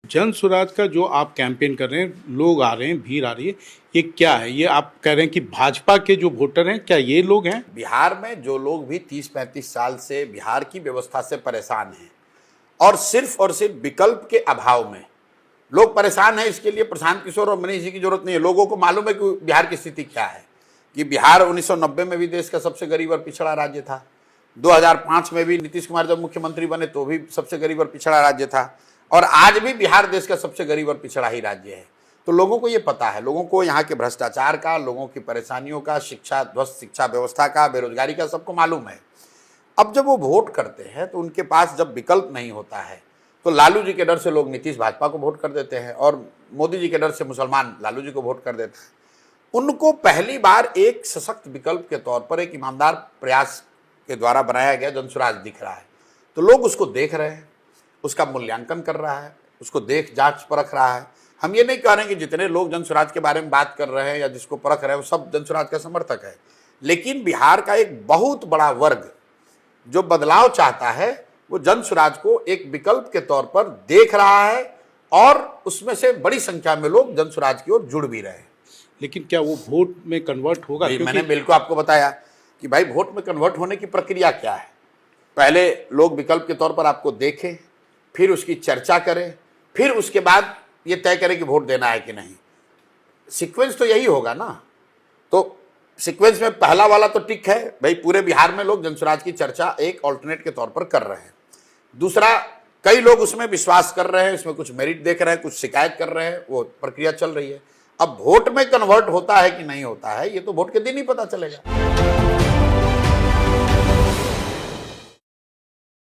जन स्वराज का जो आप कैंपेन कर रहे हैं, लोग आ रहे हैं, भीड़ आ रही है, ये क्या है? ये आप कह रहे हैं कि भाजपा के जो वोटर हैं, क्या ये लोग हैं? बिहार में जो लोग भी 30-35 साल से बिहार की व्यवस्था से परेशान हैं और सिर्फ विकल्प के अभाव में लोग परेशान हैं, इसके लिए प्रशांत किशोर और मनीष जी की जरूरत नहीं है। लोगों को मालूम है कि बिहार की स्थिति क्या है, कि बिहार 1990 में भी देश का सबसे गरीब और पिछड़ा राज्य था। 2005 में भी नीतीश कुमार जब मुख्यमंत्री बने तो भी सबसे गरीब और पिछड़ा राज्य था, और आज भी बिहार देश का सबसे गरीब और पिछड़ा ही राज्य है। तो लोगों को ये पता है, लोगों को यहाँ के भ्रष्टाचार का, लोगों की परेशानियों का, शिक्षा ध्वस्त शिक्षा व्यवस्था का, बेरोजगारी का, सबको मालूम है। अब जब वो वोट करते हैं तो उनके पास जब विकल्प नहीं होता है तो लालू जी के डर से लोग नीतीश भाजपा को वोट कर देते हैं, और मोदी जी के डर से मुसलमान लालू जी को वोट कर देते हैं। उनको पहली बार एक सशक्त विकल्प के तौर पर एक ईमानदार प्रयास के द्वारा बनाया गया जनसुराज दिख रहा है, तो लोग उसको देख रहे हैं, उसका मूल्यांकन कर रहा है, उसको देख जांच परख रहा है। हम ये नहीं कह रहे हैं कि जितने लोग जनसुराज के बारे में बात कर रहे हैं या जिसको परख रहे हैं वो सब जनसुराज का समर्थक है, लेकिन बिहार का एक बहुत बड़ा वर्ग जो बदलाव चाहता है वो जनसुराज को एक विकल्प के तौर पर देख रहा है, और उसमें से बड़ी संख्या में लोग जनसुराज की ओर जुड़ भी रहे हैं। लेकिन क्या वो वोट में कन्वर्ट होगा? मैंने बिल्कुल आपको बताया कि भाई वोट में कन्वर्ट होने की प्रक्रिया क्या है। पहले लोग विकल्प के तौर पर आपको देखें, फिर उसकी चर्चा करें, फिर उसके बाद ये तय करें कि वोट देना है कि नहीं। सीक्वेंस तो यही होगा ना। तो सीक्वेंस में पहला वाला तो टिक है, भाई पूरे बिहार में लोग जनसुराज की चर्चा एक ऑल्टरनेट के तौर पर कर रहे हैं। दूसरा, कई लोग उसमें विश्वास कर रहे हैं, इसमें कुछ मेरिट देख रहे हैं, कुछ शिकायत कर रहे हैं, वो प्रक्रिया चल रही है। अब वोट में कन्वर्ट होता है कि नहीं होता है, ये तो वोट के दिन ही पता चलेगा।